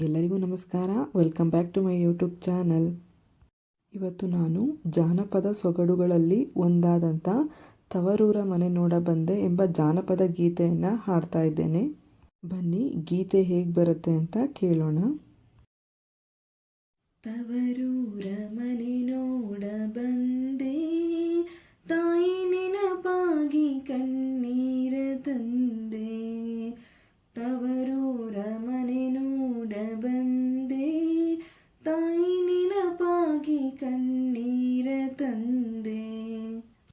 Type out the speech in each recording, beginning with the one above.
ಎಲ್ಲರಿಗೂ ನಮಸ್ಕಾರ. Welcome back to my YouTube channel. ಇವತ್ತು ನಾನು ಜಾನಪದ ಸೊಗಡುಗಳಲ್ಲಿ ಒಂದಾದಂಥ ತವರೂರ ಮನೆ ನೋಡ ಬಂದೆ ಎಂಬ ಜಾನಪದ ಗೀತೆಯನ್ನು ಹಾಡ್ತಾ ಇದ್ದೇನೆ. ಬನ್ನಿ ಗೀತೆ ಹೇಗೆ ಬರುತ್ತೆ ಅಂತ ಕೇಳೋಣ. ತವರೂರ ಮನೆ ನೋಡ ಬಂದೆ, ತಾಯಿ ನೆನಪಾಗಿ ಕಣ್ಣೀರ ತಂದೆ. ತವರೂರ ಮನೆ ನೋಡ ಬಂದೆ, ತಾಯಿ ನೆನಪಾಗಿ ಕಣ್ಣೀರ ತಂದೆ.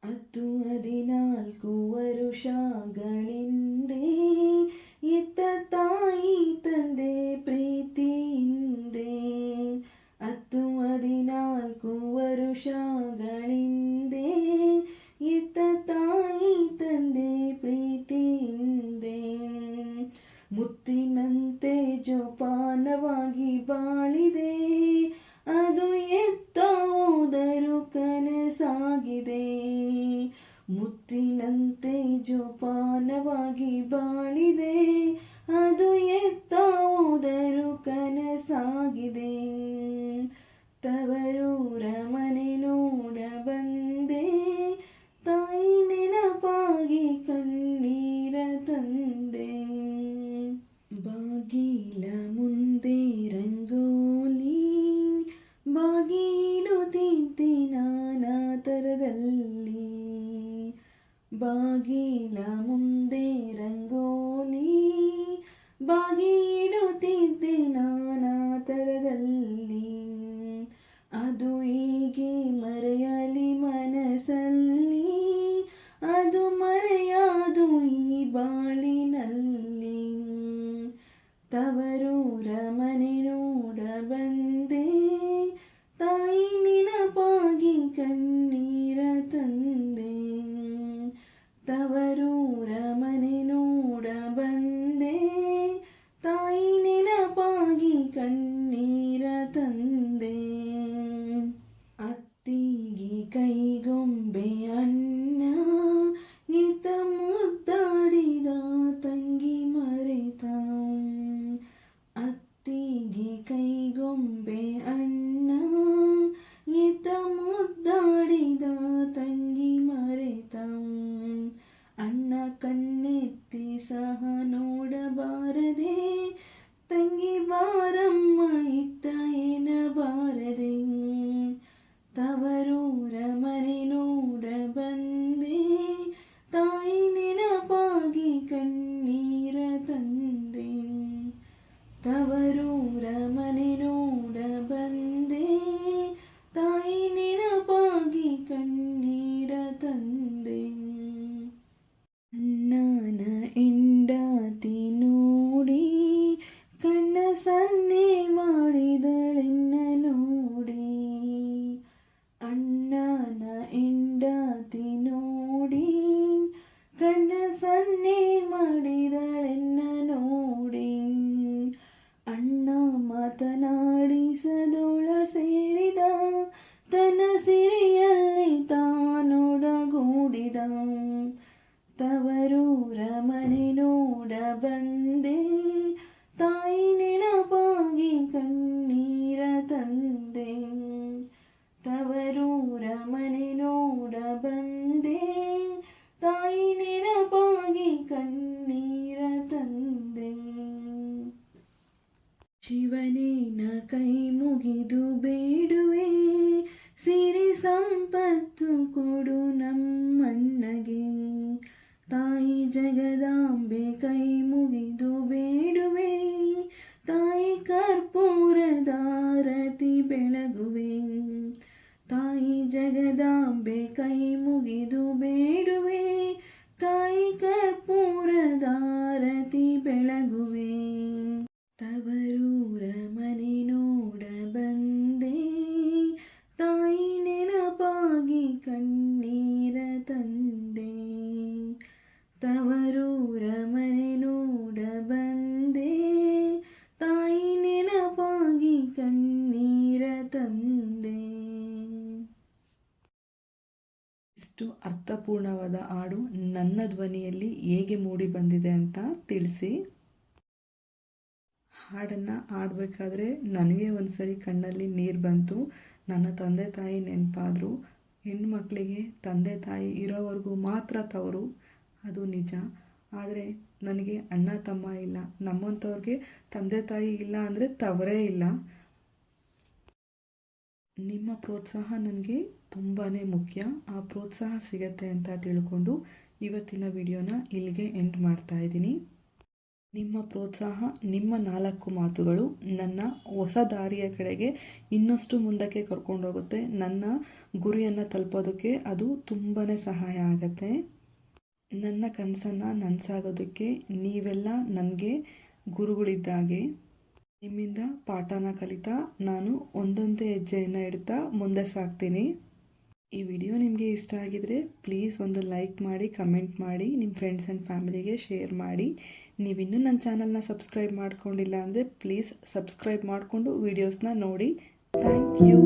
14 ವರುಷಗಳಿಂದೆ ಎತ್ತ ತಾಯಿ ತಂದೆ ಪ್ರೀತಿಯಿಂದೆ. 14 ವರುಷಗಳಿಂದೆ ಎತ್ತ ತಾಯಿ ತಂದೆ ಪ್ರೀತಿಯಿಂದೆ. ಮುತ್ತಿನಂತೆ ಜೋಪಾನವಾಗಿ ಬಾಳಿದೆ, ಅದು ಎತ್ತ ಹೋದರೂ ಕನಸಾಗಿದೆ. ಮುತ್ತಿನಂತೆ ಜೋಪಾನವಾಗಿ ಬಾಳಿದೆ, ಅದು ಎತ್ತ ಹೋದರೂ ಕನಸಾಗಿದೆ. ತವರೂರ ಮನೆ ನೋಡ ಬಂದೆ, ತಾಯಿ ನೆನಪಾಗಿ ಕಣ್ಣೀರ ತಂದೆ. ಬಾಗಿಲ ಮುಂದೆ ರಂಗೋಲಿ ಬಾಗಿಡುತ್ತಿದ್ದೆ ನಾನಾ ಥರದಲ್ಲಿ. ಬಾಗಿಲ ಮುಂದೆ ರಂಗೋಲಿ ಬಾಗಿಡುತ್ತಿದ್ದೆ ನಾನಾ ಥರದಲ್ಲಿ. ಅದು ಹೀಗೆ ಮರೆಯಲಿ ಮನಸ್ಸಲ್ಲಿ, ಅದು ಮರೆಯಾದು ಈ ಬಾಳಿನಲ್ಲಿ. ತವರೂರ ಮನೆ ನೋಡ ಬಂದೆ, ತಾಯಿ ನೆನಪಾಗಿ ಕಣ್ಣೀರ ತಂದೆ. ತವರೂರ ಮನೆ ನೋಡ ಬಂದೆ, ತಾಯಿ ನೆನಪಾಗಿ ಕಣ್ಣೀರ ತಂದೆ. ಅತ್ತಿಗೆ ಕೈಗೊಂಬೆ ಅಣ್ಣ ಎತ್ತ ಮುದ್ದಾಡಿದ ತಂಗಿ ಮರೆತ. ಅತ್ತಿಗೆ ಕೈಗೊಂಬೆ ಅಣ್ಣ ಎತ್ತ ಮುದ್ದಾಡಿದ ತಂಗಿ ಮರೆತ. ಅಣ್ಣ ಕಣ್ಣೆತ್ತಿ ಸಹ ನೋಡಬಾರದೆ, ತಂಗಿ ಬಾರಮ್ಮ ಇತ್ತ ಏನಬಾರದೆ. ತವರೂರ ಮನೆ ನೋಡ ಬಂದೆ, ತಾಯಿ ನೆನಪಾಗಿ ಕಣ್ಣೀರ ತಂದೆ. ತವರೂರ ಮನೆ ನೋಡ ಬಂದೆ, ತಾಯಿ ನೆನಪಾಗಿ ಕಣ್ಣೀರ ತಂದೆ. ಅಣ್ಣನ ಹೆಂಡತಿ ನೋಡಿ ಕಣ್ಣ ಸನ್ನೆ ಮಾಡಿದಳೆನ್ನ ನೋಡಿ. ಅಣ್ಣನ ಹೆಂಡತಿ ನೋಡಿ ಕಣ್ಣ ಸನ್ನೆ ಮಾಡಿದಳೆನ್ನ ನೋಡಿ. ಅಣ್ಣ ಮಾತನಾಡಿಸದೊಳ ಸೇರಿದ, ತನ್ನ ಸಿರಿಯಲ್ಲಿ ತಾನೊಡಗೂಡಿದ. ತವರೂರ ಮನೆ ನೋಡ ಬಂದೆ, ತಾಯಿ ನೆನಪಾಗಿ ಕಣ್ಣೀರ ತಂದೆ. ತವರೂರ ಮನೆ ನೋಡ ಬಂದೆ, ತಾಯಿ ನೆನಪಾಗಿ ಕಣ್ಣೀರ ತಂದೆ. ಶಿವನೇನ ಕೈ ಮುಗಿದು ಬೇಡುವೆ, ಸಿರಿ ಸಂಪತ್ತು ಕೊಡು ನಮ್ಮಣ್ಣಗೆ. ತಾಯಿ ಜಗದಾಂಬೆ ಕೈ ಮುಗಿದು ಬೇಡುವೆ, ತಾಯಿ ಕರ್ಪೂರದಾರತಿ ಬೆಳಗುವೆ. ತಾಯಿ ಜಗದಾಂಬೆ ಕೈ ಮುಗಿದು ಬೇಡುವೆ, ತಾಯಿ ಕರ್ಪೂರದಾರತಿ ಬೆಳಗುವೆ. ತವರೂರ ಮನೆ ನೋಡ ಬಂದೆ, ತಾಯಿ ನೆನಪಾಗಿ ಕಣ್ಣೀರ ತಂದೆ. ತವರೂರ ಮನೆ ನೋಡ ಬಂದೆ, ತಾಯಿ ನೆನಪಾಗಿ ಕಣ್ಣೀರ ತಂದೆ. ಇಷ್ಟು ಅರ್ಥಪೂರ್ಣವಾದ ಹಾಡು ನನ್ನ ಧ್ವನಿಯಲ್ಲಿ ಹೇಗೆ ಮೂಡಿ ಬಂದಿದೆ ಅಂತ ತಿಳಿಸಿ. ಹಾಡನ್ನು ಹಾಡಬೇಕಾದ್ರೆ ನನಗೆ ಒಂದು ಸರಿ ಕಣ್ಣಲ್ಲಿ ನೀರು ಬಂತು. ನನ್ನ ತಂದೆ ತಾಯಿ ನೆನಪಾದರು. ಹೆಣ್ಮಕ್ಳಿಗೆ ತಂದೆ ತಾಯಿ ಇರೋವರೆಗೂ ಮಾತ್ರ ತವರು, ಅದು ನಿಜ. ಆದರೆ ನನಗೆ ಅಣ್ಣ ತಮ್ಮ ಇಲ್ಲ. ನಮ್ಮಂಥವ್ರಿಗೆ ತಂದೆ ತಾಯಿ ಇಲ್ಲ ಅಂದರೆ ತವರೇ ಇಲ್ಲ. ನಿಮ್ಮ ಪ್ರೋತ್ಸಾಹ ನನಗೆ ತುಂಬಾ ಮುಖ್ಯ. ಆ ಪ್ರೋತ್ಸಾಹ ಸಿಗತ್ತೆ ಅಂತ ತಿಳ್ಕೊಂಡು ಇವತ್ತಿನ ವಿಡಿಯೋನ ಇಲ್ಲಿಗೆ ಎಂಡ್ ಮಾಡ್ತಾ ಇದ್ದೀನಿ. ನಿಮ್ಮ ಪ್ರೋತ್ಸಾಹ, ನಿಮ್ಮ 4 ಮಾತುಗಳು ನನ್ನ ಹೊಸ ದಾರಿಯ ಕಡೆಗೆ ಇನ್ನಷ್ಟು ಮುಂದಕ್ಕೆ ಕರ್ಕೊಂಡೋಗುತ್ತೆ. ನನ್ನ ಗುರಿಯನ್ನು ತಲುಪೋದಕ್ಕೆ ಅದು ತುಂಬಾ ಸಹಾಯ ಆಗುತ್ತೆ. ನನ್ನ ಕನಸನ್ನು ನನಸಾಗೋದಕ್ಕೆ ನೀವೆಲ್ಲ ನನಗೆ ಗುರುಗಳಿದ್ದಾಗೆ. ನಿಮ್ಮಿಂದ ಪಾಠನ ಕಲಿತಾ ನಾನು ಒಂದೊಂದೇ ಹೆಜ್ಜೆಯನ್ನು ಇಡ್ತಾ ಮುಂದೆ ಸಾಗ್ತೀನಿ. ಈ ವಿಡಿಯೋ ನಿಮಗೆ ಇಷ್ಟ ಆಗಿದರೆ ಪ್ಲೀಸ್ ಒಂದು ಲೈಕ್ ಮಾಡಿ, ಕಮೆಂಟ್ ಮಾಡಿ, ನಿಮ್ಮ ಫ್ರೆಂಡ್ಸ್ ಆ್ಯಂಡ್ ಫ್ಯಾಮಿಲಿಗೆ ಶೇರ್ ಮಾಡಿ. ನೀವಿನ್ನೂ ನನ್ನ ಚಾನಲ್ನ ಸಬ್ಸ್ಕ್ರೈಬ್ ಮಾಡ್ಕೊಂಡಿಲ್ಲ ಅಂದರೆ ಪ್ಲೀಸ್ ಸಬ್ಸ್ಕ್ರೈಬ್ ಮಾಡಿಕೊಂಡು ವೀಡಿಯೋಸ್ನ ನೋಡಿ. Thank you.